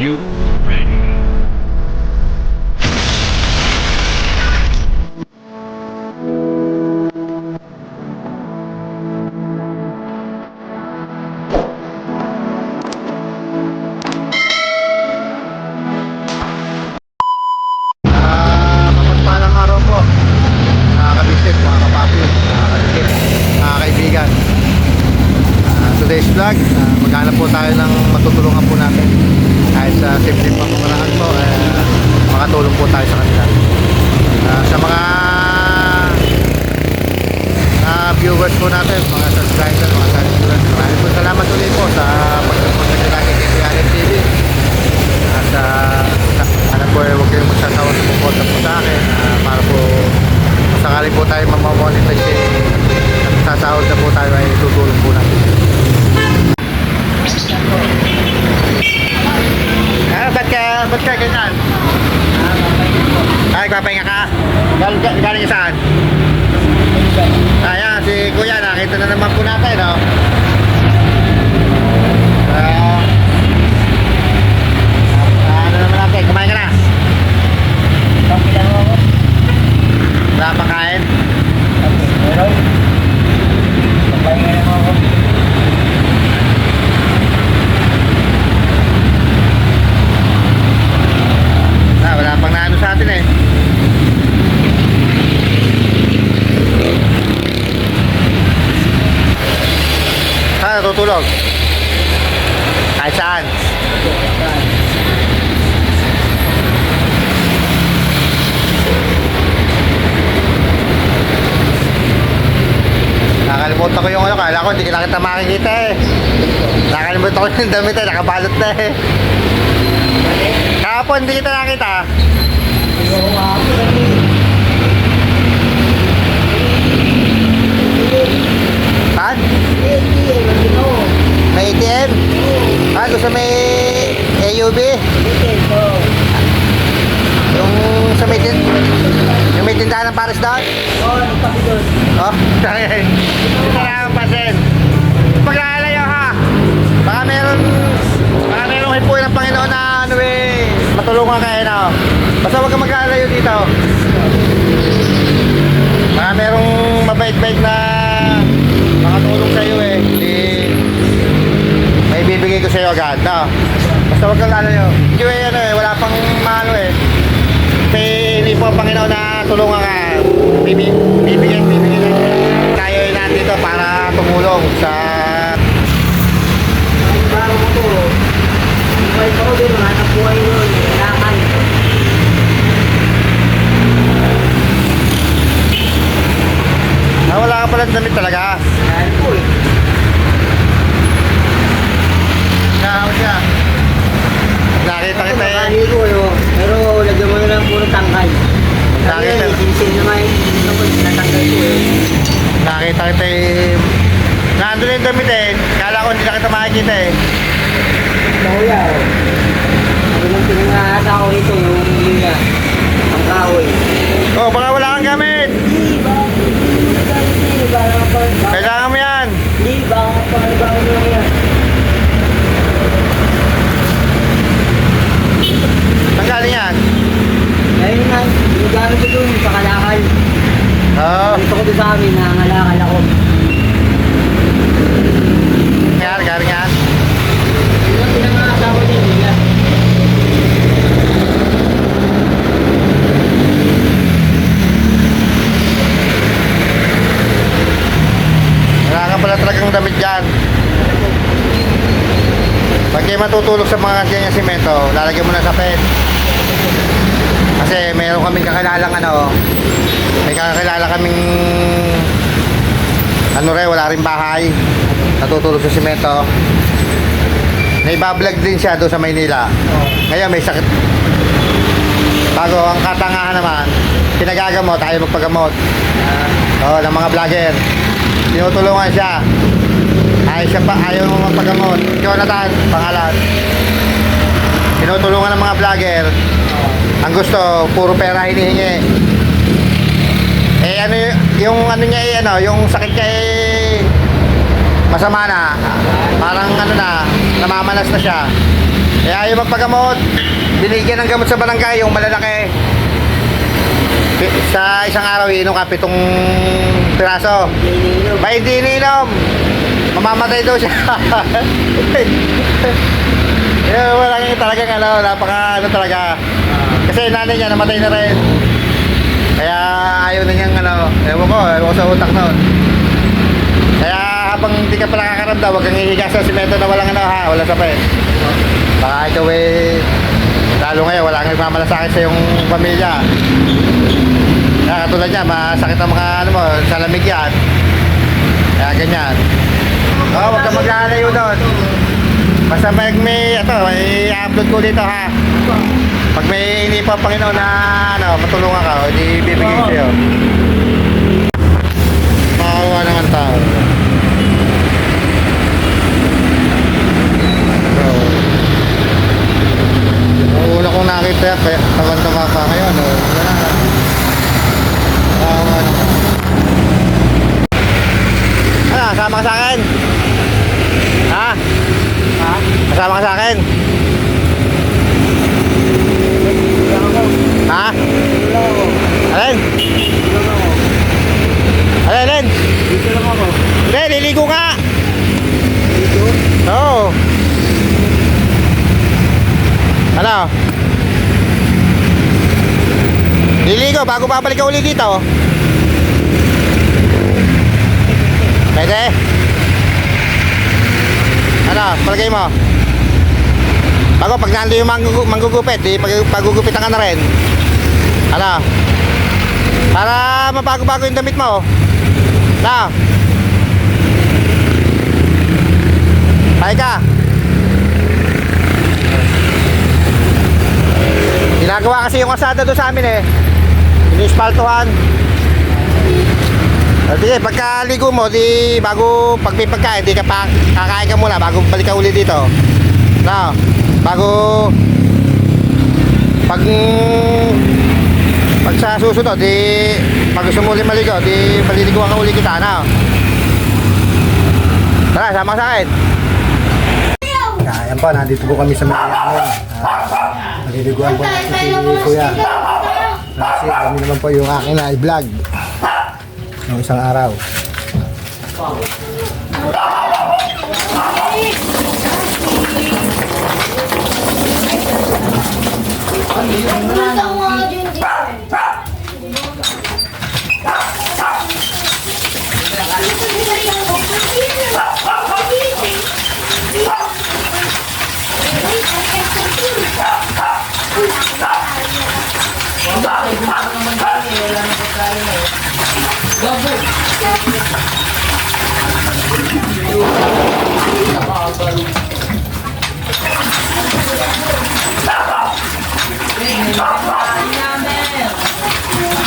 you ready? Mapagpalang araw po, mga kabisip, mga kapapi, mga kalikip, mga kaibigan. Today's vlog, maghanap po tayo ng matutulungan po natin. Kahit sa simple pamamaraan po, makatulong po tayo sa kanila. Sa mga viewers po natin, mga subscribers, mga subscribers, maraming po salamat ulit po sa pagsusunod nila kay Kikianin TV. At po, huwag kayong magsasawa sa pupunta po sa akin para po sakali po tayo mamamonetize sasahod na po tayo ay tutulong po natin. Ba't ka ganyan? Ay, papahinga ka? Galing saan? Ayan, si Kuya, nakita na naman po natin, no? Ano naman natin, kumain ka na? Wala pa kain? Meron. Papahinga naman ako. Wala pang naano sa atin eh. Saan natutulog? Kahit saan? Nakalimutan ko yung ano, kala ko hindi kita makikita eh. Nakalimutan ko yung damit eh, nakabalot na eh. Kahapon hindi kita nakita. Saan? May ATM? Doon sa may AUB? Yung may tindahan ng Paris doon? Oh, sorry. Ito na ang pasin. Paglalayo ha. Baka merong hipuin ng Panginoon na ano eh, matulungan kayo na. Basta huwag kang maglalayo dito. Baka merong mabait-bait na makatulong sa'yo eh. May bibigay ko sa'yo agad, no? Basta huwag kang lalayo. Hindi eh, ano eh, wala pang mahalo eh. Hindi po ang Panginoon na tulungan ka. Bibigyan tayo nandito para tumulong sa Bago mo to, buhay ko din, mga buhay yun, kailangan. wala ka palang damit talaga. Kailangan po eh. Nakakaw siya. Nakita kita eh. Makaligo yun, pero lagyan mo na lang puro tangkay. Nakita. Sinisin naman yung natanggal ko eh. Nakita kita eh. Nandun yung damit eh. Kala ko hindi na kita makikita eh. Kuya, ano nang pinangahasa ko ito, yung liya, ang kahoy. Oh, baka wala kang gamit. Hindi ba? Hindi ba? Kailangan mo yan. Hindi ba? Pangalabahan mo yan. Saan galing yan? Ayun nga, ginagamit ko doon sa kalakal. Oo. Gusto ko doon sa amin, nangangalakal ako. Galing yan. Yun ang pinangahasa ko din, nila. Wala ka pala talagang damit dyan. Pag kayo matutulog sa mga ganyan simento, lalagyan mo na sa pen. Kasi meron kaming kakilalang may kakilala kaming wala rin bahay, natutulog sa simento. Naibablog din siya doon sa Maynila. Ngayon may sakit. Bago ang katangahan naman, pinagagamot, ayaw magpagamot. Ng mga vlogger. Tinutulungan siya. Ayaw mo magpagamot. Jonathan, pangalan. Tinutulungan ng mga vlogger. Ang gusto, puro pera hinihingi. Eh ano yung ano niya eh, yung sakit niya eh masama na. Parang namamalas na siya. Kaya yung magpagamot, binigyan ng gamot sa barangay, yung malalaki. Sa isang araw, iinom ka 7 piraso. Ba hindi ininom? Mamamatay daw siya. Walang talagang napaka talaga. Kasi nanay niya namatay na rin. Kaya ayaw na niyang ewan ko sa utak noon. Kaya habang hindi ka pa nakakaramdam, huwag kang hihiga sa simento na walang wala sapay. Baka ikaw lalo ngayon, wala kang nagmamalasakit sa iyong pamilya. Kaya katulad niya, masakit ang mga sa lamig yan. Kaya ganyan. Huwag kang maglalayo doon. Basta pag may i-upload ko dito ha. Pag may inipa Panginoon na matulungan ka, hindi bibigyan sa'yo. Makakuha naman tao. Ang una kong nakita yan, kaya tawan-tama pa ngayon. Kasama ka sa akin? Ha? Kasama ka sa akin? Ha? Alin? Alin? Dito lang ako. Hindi, liligo ka. Dito? Oo. Ano? Liligo bago babalik ka uli dito. Pwede? Ano? Palagay mo? Bago pag nando yung manggugupit, pagugupitan ka na rin. Ano? Para mabago-bago yung damit mo. Ano? Hay ka. Ginagawa kasi yung asada doon sa amin inispaltuhan. Sige, pagkaligo mo, bago pag may pagkain, kakain ka muna bago balik ka uli dito. No? Bago pag sa susunod, pag gusto mo ulit maligo, maliliguan ka uli kita, no? Tara, sama sa akin. Ayan po, nandito po kami sa mga naliliguan po natin si Kuya. Kasi kami naman po yung akin na i-vlog ng isang araw.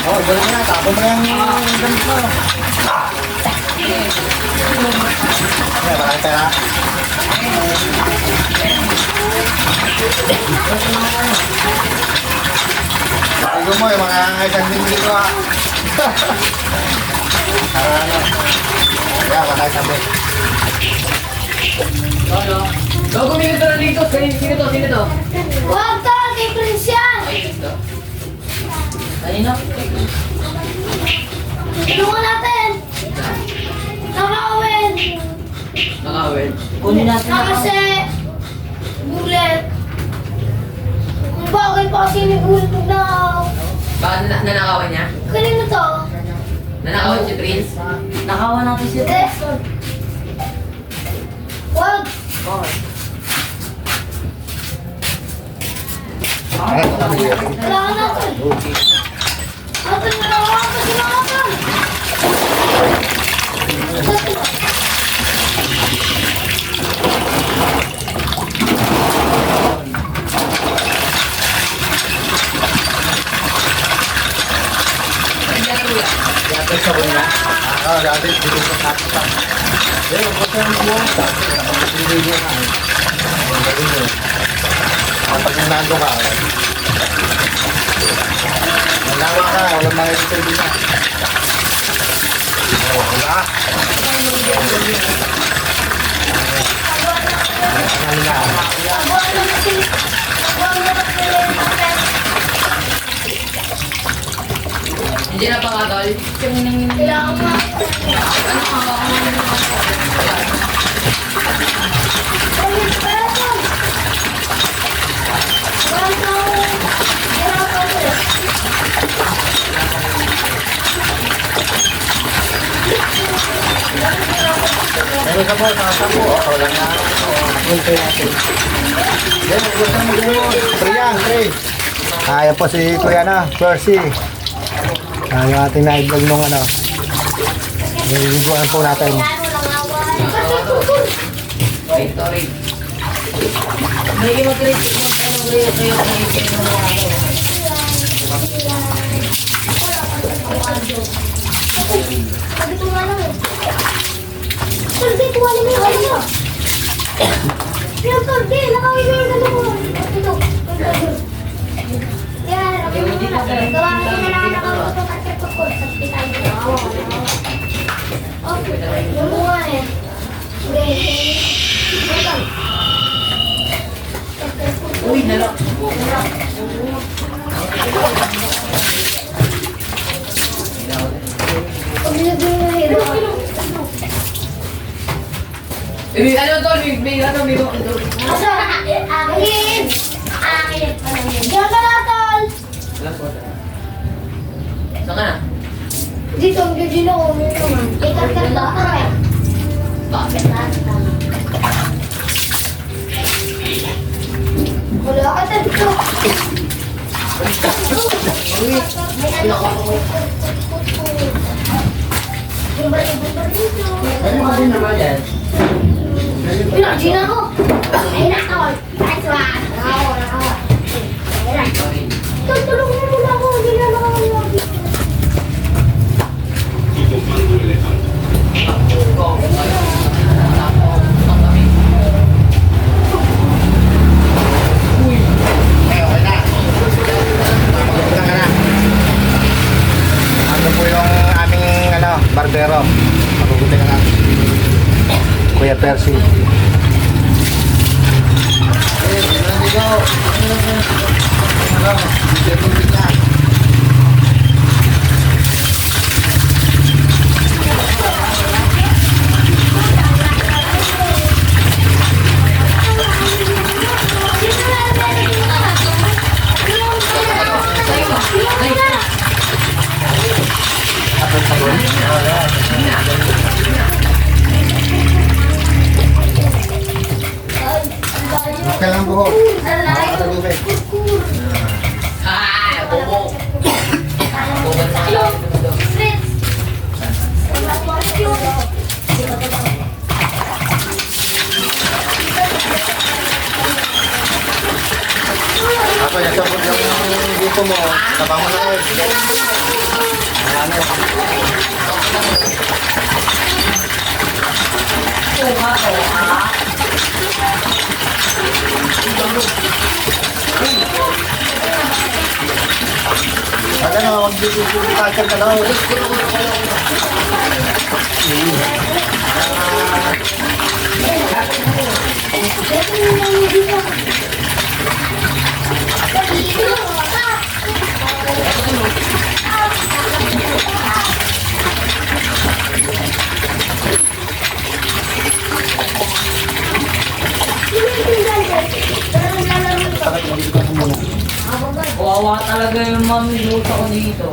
Oh, dali na, tapon mo yung gamit mo. Ay, maraming pera. Ligo mo yung mga isang linggo ko ha. Kaya, baka isang linggo. Logo, minuto na dito. Sino to? Huwag to! Kay Prince yan! Kanina? Tulungan natin! Nakawin! Nakawin. Kunin natin Nakasi! Bullet! Ang bagay pa kasi ni Bullet pag nakaw. Bakit nanakawan niya? Kanino to? Nanakawan si Prince? Nakawan natin si Hindi. Huwag! Ay, sabi ko yan. Kailangan natin! Natin nalawa kasi natin! Dati sa bunya. Dati dito sa kapita. Huwag ko siyang buwan. Kapag niligo nga. Kapag nando ka. Malawa ka. Walang mga ito dito. Wala. Ano na? lang kasi nagbabagat nila yung papel. Hindi na pangatol. Kailangan mo. Ano hawak mo na naman po? Ulit, pero ito. Bakit na ako hirapan ko eh? Meron ka po, sa po. Wala na. Hintay natin. Yan, gusto mo doon. Free yan, free. Ayan po si Kuya na, Percy. Yung ating na-vlog nung ano. Niliguan po natin. Kailangan mo lang away. Wait, sorry. Hindi mag-rate. Ano kayo kayo kayo Sabi ko nga lang eh. Sabi ko wala mo yung ano. Yung sabi, nakawin mo yung dalawa. Ito. Yan, gawain ko na lang nakawin ko sa trip ko. Sabi tayo. Okay. Yung mga eh. Uy, nalak. Pag nilagay mo hero. Ano to? May ano? May ano? Asa? Akin! Akin! Diyan ka na, tol! Saan ka na? Dito, ang gagin ako. Ikat-kat ba ako eh? Bakit? Wala ka dito. May ano ako. Yung balik-balik dito. Ano ka din naman yan? Pinagin ako. Ayun na, tol. That's why. Nakawa. Ayun na. Sorry. Tol, tulungan mo muna ako. Hindi na nakawalagi. Punta ka na. Ano po yung aming ano, barbero. Magugutin ka na. Kuya Percy. Kailangan buhok. Nakakatagubay. Ah! Bobo! Bobo sa Ako, nasabot yung dito mo. Taba mo na rin. Ano? Ano na, huwag dito ka lang. Kawawa talaga yung mami luto ko dito.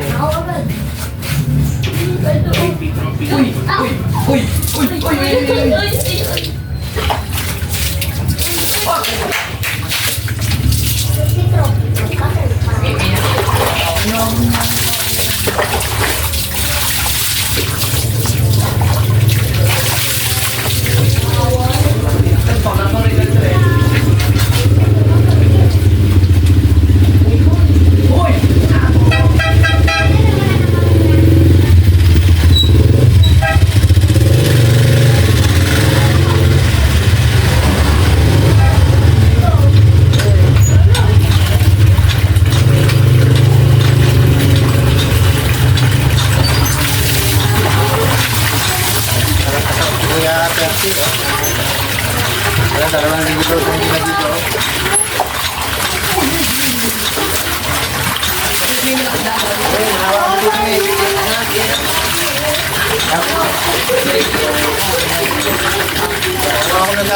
Uy! Uy! Uy! Uy! Uy!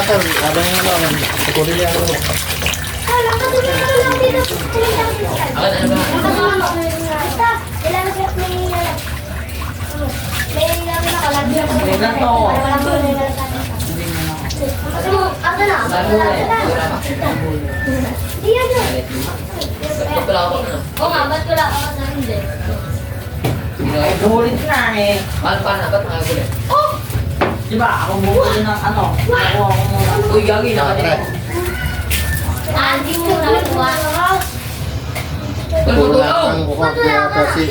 tol. Habang tukurin niya ako. Wala ka dito lang dito. Ano ba? Basta, ilan na siya may nakalagyan ako. May ganito. Ano na? Di yan yun. Ba't wala ako na? Oo nga, ba't wala ako na hindi? Ay, bulit na eh. Paano na? Ba't nakagulit? Oh! Diba, ako bumuli ng ano. Nakuha ko muna. Uy, gagi, nakagulit. Hindi mo na nagawa. Ba't mo Wala tulong? kang kukuha kaya kasi.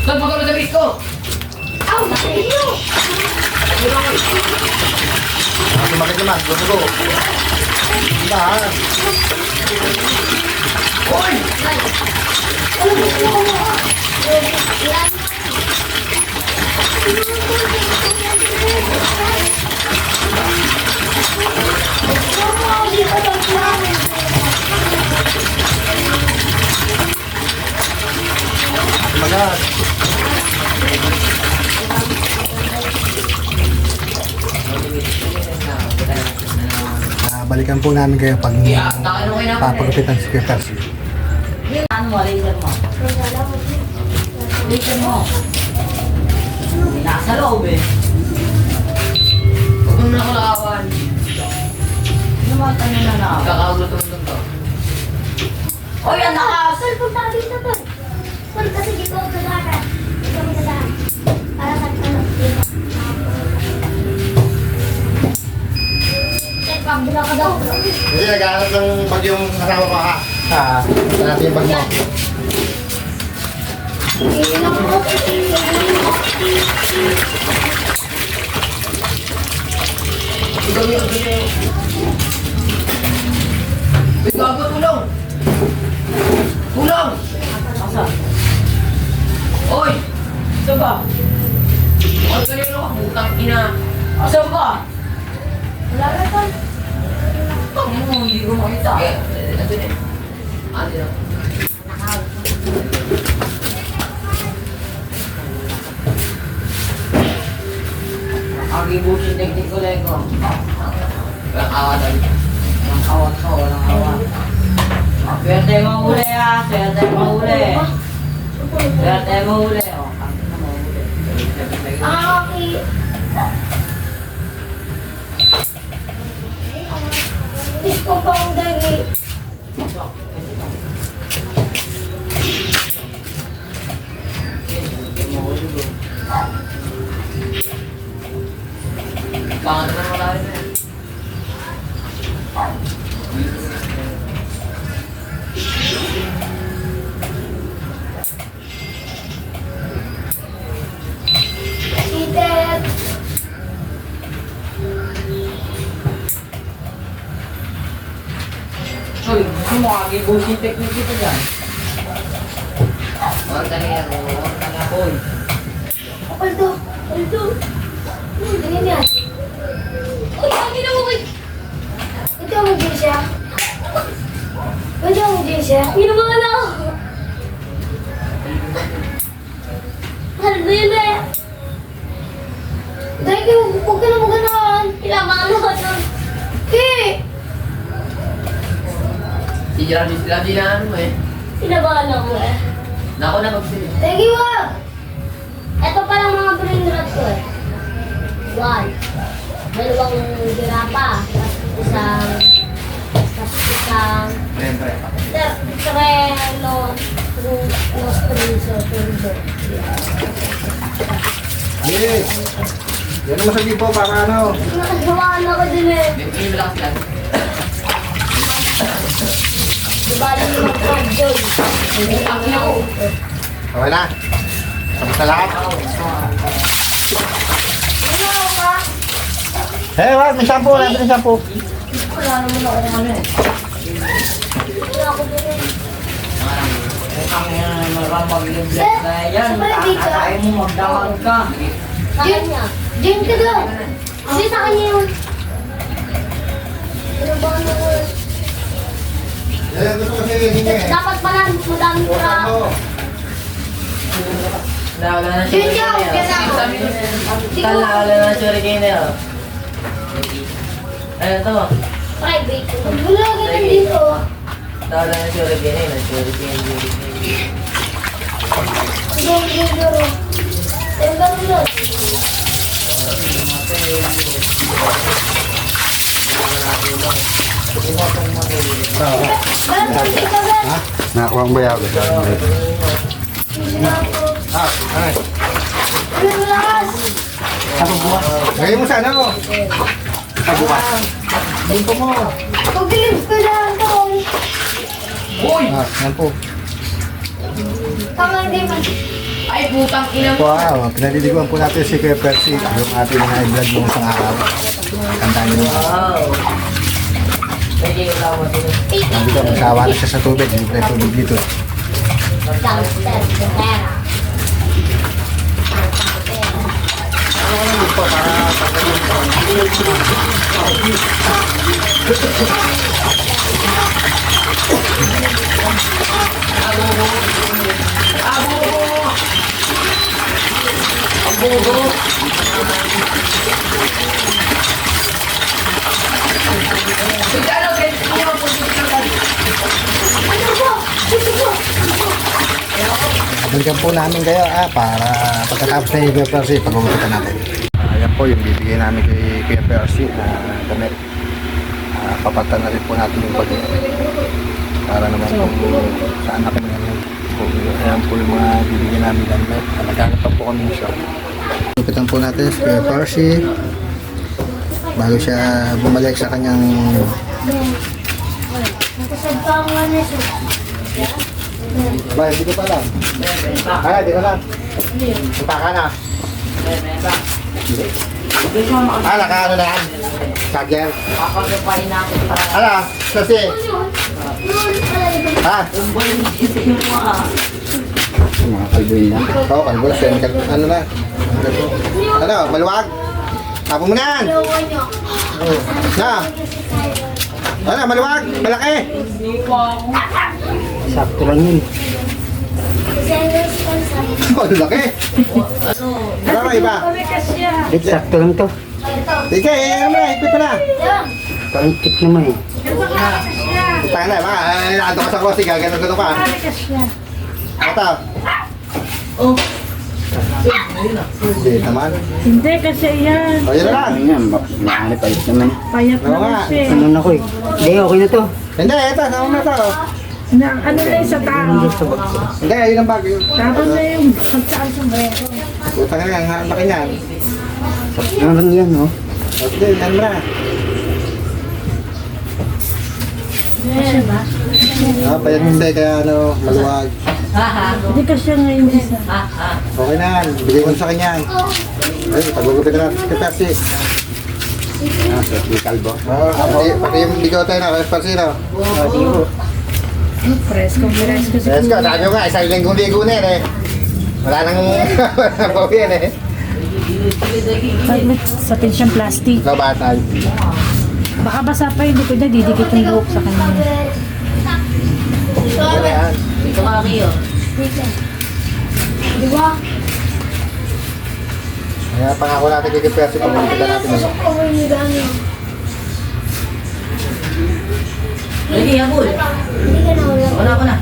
Ba't mo tulong sa base ko? Aw, sa'yo! Kasi makikiman. Go. Diba? Uy! Magas. Balikan po namin kayo pag Yeah, nakano kayo naman papagupitan si Kuya Percy. Ano mo, laser mo? Laser mo. May nasa loob eh. Huwag mo na ako nakawan. Ano ba tayo na na? Kakagulat naman doon to. O yan, nakas! Sir, punta ka dito, Tol. Tol, kasi dito ako gagana. Dito ako gagana. Para sa ano, dito. Check, pabila ka daw. Hindi, naghahanap ng bagyong kasama pa ka. Natin yung bag mo. Iyon ako. Ikaw yung Uy, gago, tulong! Tulong! Asa? Uy! Ito ba? Huwag ka rin ako, putang ina. Asa ba? Wala na, Tol. Ano, hindi ko makita. Okay, ito din. Andi na. Ang ibusin teknik ko lang ko. Walang awa dali. Walang awat ko, walang awat. Swerte mahuli ah, swerte mahuli. Swerte mahuli. O, kami na mahuli. Okay. Gusto ko ang dali. Baka naman wala rin na yan. Seated. Uy, gusto mo ang ibusin teknik ito dyan? Huwag ka rin ako. Huwag ka na. Uy, Aldo. Aldo. Ganyan yan. Uy, lagi na mo kay... Ito mo din siya. Ito mo din siya. Ginawa na ako. Aldo yun eh. Dahil huwag ka na mo ganahan. Kailangan ako na. Okay. Si Geraldine sila din na ano eh. Kinabahan ako eh. Nako na magsili. Thank you, ah! Ito pa lang mga brain rot ko eh. 1. Dalawang girapa. Isang Siyempre. trelo turbo. Yes. Yan naman sa tipo para ano. Nakasawaan ako din eh. May malakas lang. Dibali yung mga joy. Ang ako. Okay na. Tapos na lahat. Ano ba? Eh, wag. May shampoo. Natin yung shampoo. wala naman ako ano eh. Wala ako din eh. Ang marambag yung black na yan. Kakatayin mo magdamag ka. Sa kanya. Diyan ka daw. Hindi sa kanya yun. Ano ba ano? Yan, gusto ko sa'yo hingi. Dapat pala, madami ko na. Nawala na Yun siya. yun, kaya ako. Tal, nawala na siya rin kayo. Ano to? Private. Wala ganun dito. Nawala na siya rin kayo. Siguro. Ang ganun yun. Ganun dito, Ben. Ha? Nakakuha ang bayag. Ah, ay. Ano lakas? Lagay mo sana mo. Pagdilim ko lang to. Ah, yan po. Tama hindi man. Ay, putang ina mo. Wow, pinaliliguan po natin si Kuya Percy. Yung ating na-vlog mo isang araw. Kantaan niyo naman. Wow. Pwede yung lawa dito. Sabi ko, magsawa na siya sa tubig. Hindi pa tubig dito. Downstairs, the pera. Ano, ganito niya ako dito ka. Balikan po namin kayo para pagkatapos na yung Kuya Percy, pag-uusapan natin. Ayan po yung bibigay namin kay Kuya Percy na damit. Papatan na rin po natin yung bag. Para naman po sa anak mo namin. Ayan po yung mga bibigay namin damit. Naghanap pa po kami ng shop. Ipitan po natin si Kuya Percy bago siya bumalik sa kanyang Nakasad pa ako nga na siya. bahay. Dito pa lang. Kaya, dito lang. Punta ka na. Naka ano na yan? Charger. Kakagapain natin para Ano? Kasi, ha? Mga kalbuin na. Oo, kalbuin. Ano na? Ano? Maluwag? Tapo mo na yan. Na? Ano? Maluwag? Malaki? Sakto lang yun. Oh, laki. Ano ba iba? Sakto lang to. Sige, ano mo na? Higpit mo na. Kauntik naman eh. Punta na, baka nado ka sa crossing, gagano-gano ka. Ito. Oh. Hindi naman. Hindi kasi yan. O, yun na lang. Ano yan, maano pa ito naman. Payat Oo nga. naman siya. Ano na ko eh. Hindi, okay na to. Hindi, ito. Sama mo na ito. Ano na yung sa tao. Hindi, ayun ang bag. Tapos na yung pagkaan sa brero. Puta ka nga, ang laki niyan. Ano lang yan, oh. Okay, yan mo na. Kasi ba? Payat hindi, kaya ano, maluwag. Hindi kasi ngayon isa. Okay na yan, bigay ko na sa kanya. Ay, pag-ugupit na natin kay Pepsi. May kalbo. Pati yung bigote na, kay Pepsi na. Presko si Let's go, sabi ko nga, isang linggong ligo na yan eh. Wala nang bawi yan eh. Pag sa siyang plastic. Ikaw batay. Baka basa pa hindi ko niya didikit yung buhok sa kanya. Ano yan? Dito ka kayo. Di ba? Kaya pangako natin kay Pepsi pag makikita natin yun. Pasok ko yung gano'n. Lagi, Abul. Hindi ka na wala. Wala ko na.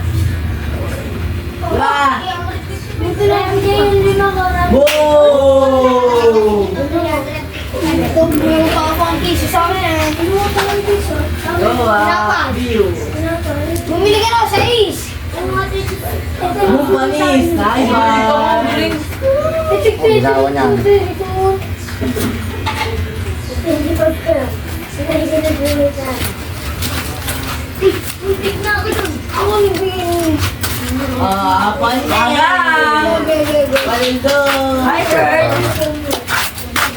Wala! Dito na hindi na ako na. Boom! Ito, meron pa ako ang piso sa akin eh. Ano pa ng piso? Gawa! View! Bumili ka na sa Ace. Bumpanis! Bye-bye! Ginawa niya. Hindi pa ka. Sinay ka na bumili ka. Muntik na ako dun. Ako ang bigyan. Pantagang! Palindo! Hi, Kurt!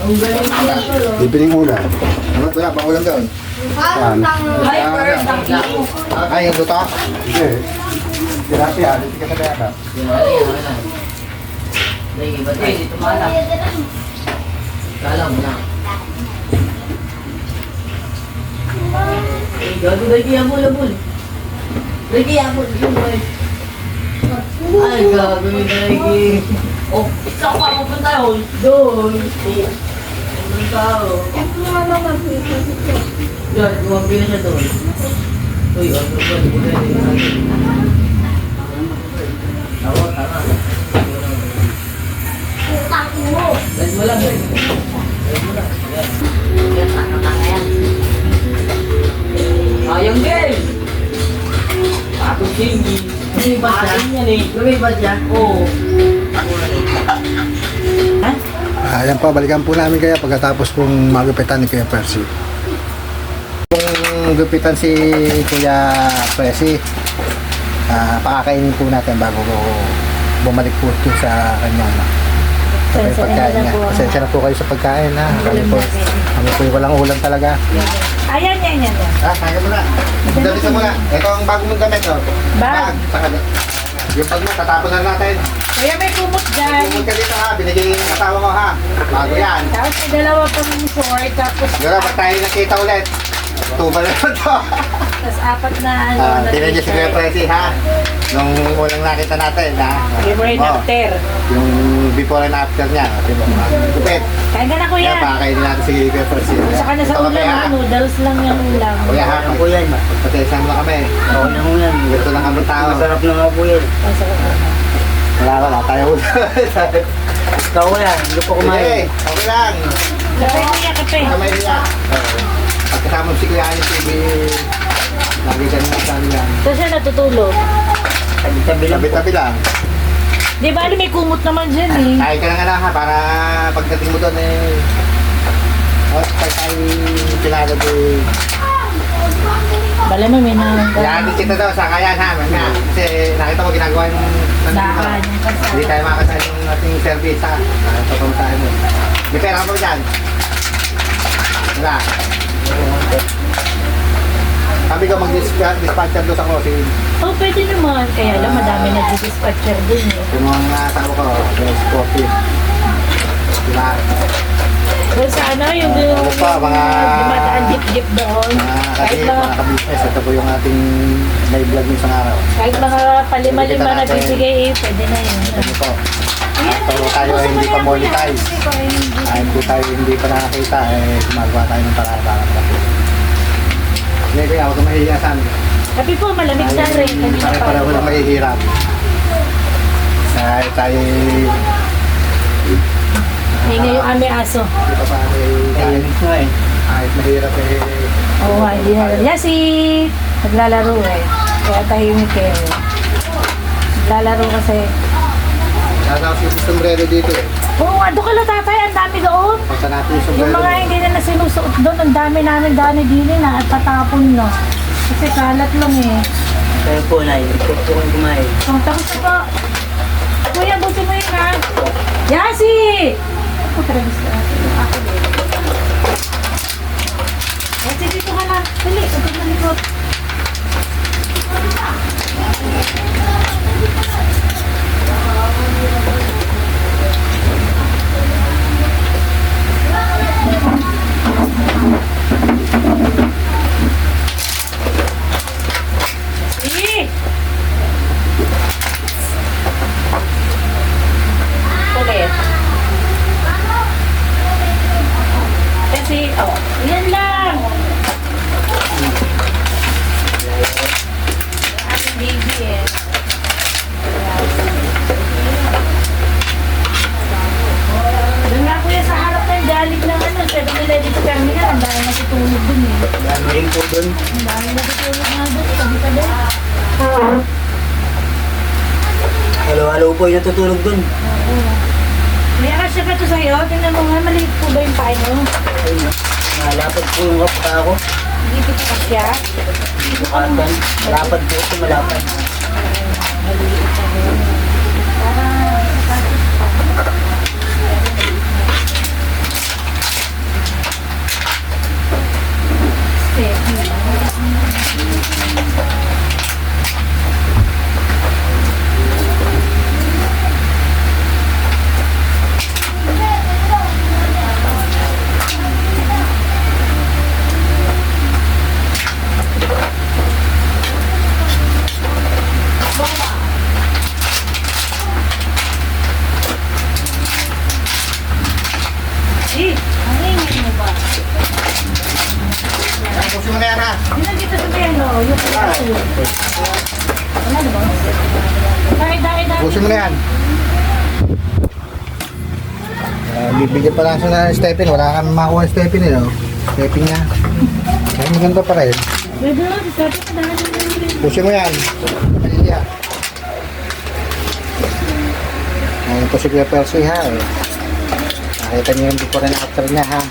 Ang galing niya to. Bibiling ulam. Ano? Wala pang ulam doon. Parang tanga. Hi, Kurt! Ang laki. Ay, yung luto? Hindi. Tilapia, hindi ka na yata. Lagi, ba't kayo dito mala? Kala mo na. Gago na kaya Abul, Abul. Ricky, abot yung boy. Ay, gagawin na Ricky. Oh, saan ka pupunta yun? Doon. Pupunta ako. Doon, kumabili siya doon. Uy, ano ba? Di ko na rin. Ako, tama. Dahil mo lang eh. Dahil mo lang. Yan, tanga-tanga yan. Ayong game! Tapos hindi. Lumipat yan eh. Lumipat yan? Oo. Ayan pa, balikan po namin kaya pagkatapos kong magupitan ni Kuya Percy. Kung gupitan si Kuya Percy, pakakainin po natin bago bumalik po ito sa kanyang pagkain niya. Pasensya na po kayo sa pagkain ha. Kami po yung walang ulam talaga. Ayan. Kaya mo na. Damit mo na. Ito ang bago mong damit. Oh. Bag. Yung bag mo, tatapon na natin. Kaya may kumot dyan. Pumunta ka dito ha. Binigay yung asawa ko ha. Bago yan. Tapos may dalawa pa ng short. Tapos Siguro, pag tayo nakita ulit. Tuba na naman to. apat na Tinan niyo si Kuya Presi ha. Nung unang nakita natin ha. Before and Oh, after. yung before and after niya. Diba? Kupit. Kain ka na kuya. Kaya pakakainin natin si Kuya Presi. Saka na sa Ito ulam, kape, ha? noodles lang yung ulam. Kuya ha. Ako yan. Patensya mo kami. Ako na ho yan. Gusto lang kami tao. Masarap na nga po yan. Wala. Tayo muna. Ikaw yan. Hindi po Sige, kumain. okay lang. Kape kuya, kape. Kamay niya. Pagkasama si Kuya Anis TV, lagi ka nila sa niya. Tapos siya natutulog. Tabi-tabi lang po. Tabi-tabi lang. Di ba, may kumot naman dyan eh. Kain ka na nga lang ha, para pagdating mo doon eh, pag tayo pinagod eh, Bala mo, may yanin kita daw sa kayan ha, mga. Kasi nakita mo ginagawa yung daan. hindi tayo makasal yung ating service ha, papamusahin mo. May pera mo dyan? Wala. Sabi ko mag-dispatcher doon sa crossing. Oh, pwede naman. Kaya lang, madami nag-dispatcher din eh. Yung mga tao ko, yung sporty. Diba? Well, sa ano, yung Ano pa, dumataan jeep-jeep doon. Kasi mga ka-business, ito po yung ating live vlog ng isang araw. Kahit mga palima-lima na bibigay eh, pwede na yun. Ano po? Pag tayo ay hindi pa monetize, kahit po tayo hindi pa nakakita, eh gumagawa tayo ng paraan para makapit. Hindi kuya, huwag kang mahihiya sa amin. Tapi po, malamig na rin. Pare-pareho lang mahihirap. Kahit tayo May ngayong aming aso. hindi pa paano Ayun nga eh. kahit mahirap eh. Oo, hindi na rin. Yan si naglalaro eh. Kaya tahimik eh. Naglalaro kasi. Nasa kasi yung sombrero dito eh. Oo, doon ka lang tatay. Ang dami doon. Punta natin yung Yung sombrero. mga hindi na sinusuot doon, ang dami namin gani dili na at patapon no. Kasi kalat lang eh. Kaya po na yun. Ito po kong kumain. Ang tapos na po. Kuya, buti mo yun ha. Yasi! Ako talaga sa ako din. Yasi, dito ka na. Dali, ito na likod. Sige! Ulit. Kasi, oh, yan lang. Aking baby eh. Doon nga kuya sa harap ng galing ng ano, 7-Eleven sa terminal, ang dami natutulog dun eh. Dami rin po doon. Ang dami natutulog nga dun, tabi-tabi. Halo-halo po yung natutulog doon. Oo. May akasya pa to sa'yo, tingnan mo nga, maliit po ba yung pain mo? Ayun na. Malapad po yung kapata ako. Hindi ko pa kasya. Bukatan. Malapad po ito, malapad. Maliit pa rin. Para sapatos pa. Oh, yung kasi. Wala na ba? Dahil. Pusin mo na yan. Bibigyan pa lang siya ng stepin. Wala kami makuha ng stepin eh. No? Stepin niya. Ay, maganda pa rin. Pwede na, sabi ko dahil. Pusin mo yan. Kaya. Ayun po si Kuya Percy ha. Nakita niyo yung before and after niya ha.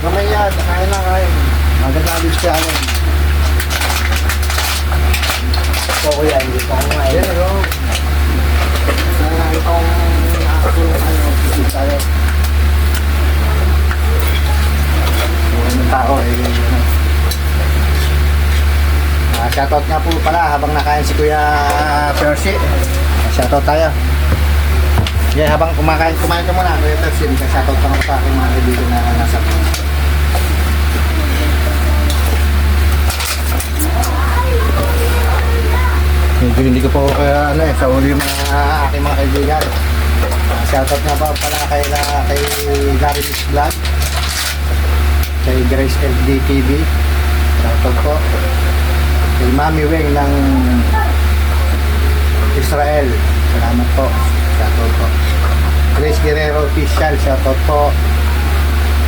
Mamaya, kain na kain. Magandang siya ano. So kuya, hindi ko ako ngayon. Yan ano. Sana itong nakakatulong ano, hindi tayo. Yung tao eh. Ano. Shoutout nga po pala habang nakain si Kuya Percy. Shoutout tayo. Okay, habang kumain ka muna, Kuya Percy. Shoutout ka nga sa aking mga kaibigan na nasa po. Medyo hindi ko po kaya ano sa uli yung mga aking mga kaibigan. Shoutout nga pa pala kay Gary Mix Vlog, kay Grace LD TV, shoutout po. Kay Mami Weng ng Israel, salamat po, shoutout po. Grace Guerrero Official, shoutout po.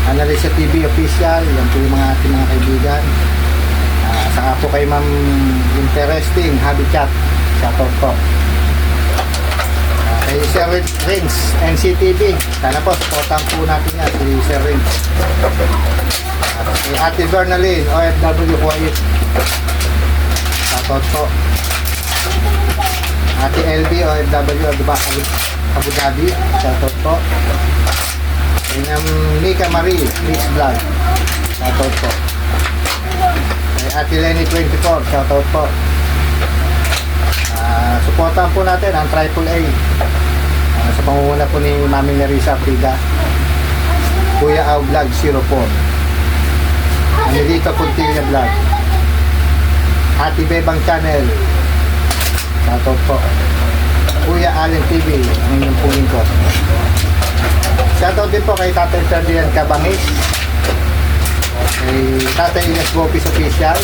Analisa TV Official, yan po yung mga ating mga kaibigan. Saka po kay Ma'am Interesting Habitat, shoutout po. Kay Sir Rins NCTV, sana po supportan po natin yan si Sir Rins. Kay Ate Bernalyn OFW Kuwait, shoutout po. Ate LB OFW Abu Dhabi, shoutout po. Kay Nika Marie Mix Vlog, shoutout po. Ate Lenny 24, shoutout po. Supportan po natin ang AAA sa pangunguna po ni Mami Nerissa Friga, Kuya Au Vlog 04, Angelita Puntilla Vlog, Ate Bebang Channel, shoutout po. Kuya Allen TV, ang inyong puling ko. Shoutout din po kay Tatay Ferdinand Cabangis, kay Tatay Ines Bopis Official,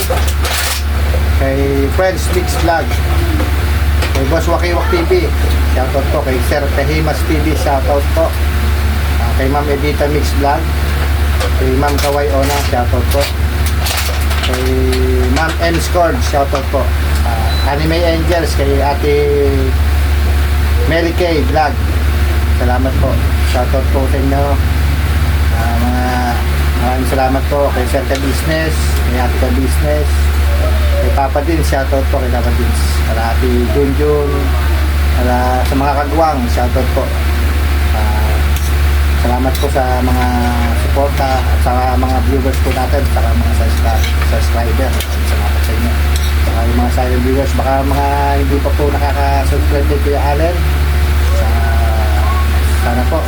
kay Friends Mix Vlog, kay Boss Wakiwak TV, shoutout po. Kay Sir Tehimas TV, shoutout po. Kay Ma'am Edita Mix Vlog, kay Ma'am Kaway Ona, shoutout po. Kay Ma'am M Scord, shoutout po. Anime Angels, kay Ate Mary Kay Vlog, salamat po, shoutout po sa inyo. Maraming salamat po kay Sir Ka Business, kay Ate Ka Business, kay Papa din, shoutout po kay Papa din, kay Ate Junjun, sa mga kagwang, shoutout po. Salamat po sa mga suporta at sa mga viewers po natin, sa mga subscriber. Salamat sa inyo. Saka yung mga silent viewers, baka mga hindi pa po nakaka-subscribe kay Kuya Allen, sana po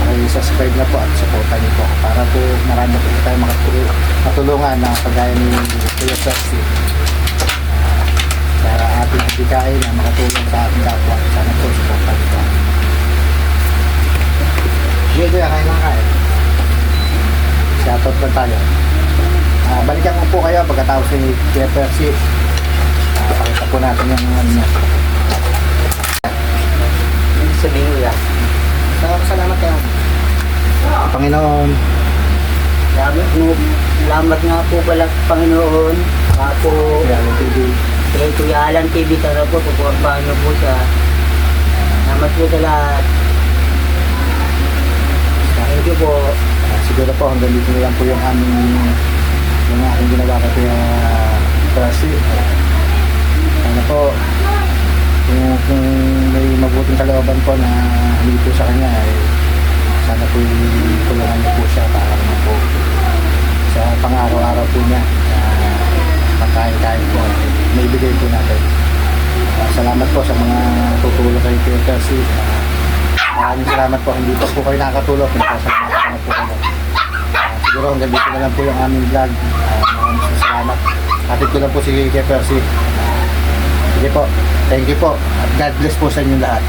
ay subscribe na po at supportan niyo po para po marami po tayo makatulungan na kagaya ni Kuya Percy, para ating hagikain na makatulong sa ating kapwa. Sana po supportan niyo po. Sige Kuya, kain lang kain. Shoutout na tayo. Balikan ko po kayo pagkatapos ni Kuya Percy. Pakita po natin yung ano niya. Sabihin ko yan. Salamat kayo. Panginoon. Salamat nga po pala Panginoon. Ako, kay Kuya Alan TV, tara po, puporbahan niyo po siya. Salamat po sa lahat. Thank you po. Siguro po hanggang dito na lang po yung aking ginawa kay Kuya Percy. Ano po, kung may mabuting kalooban po na hindi po sa kanya, sana po tulungan niyo po siya para naman po sa pang-araw-araw po niya, pagkain-kain po, may ibigay po natin. Salamat po sa mga tutulong kay Kuya Percy. Maraming salamat po, hindi pa po kayo nakakatulong, pinapasalamat po kayo. siguro hanggang dito na lang po yung aming vlog. Maraming salamat. Hatid ko lang po si Kuya Percy. Sige po, thank you po. At God bless po sa inyo lahat.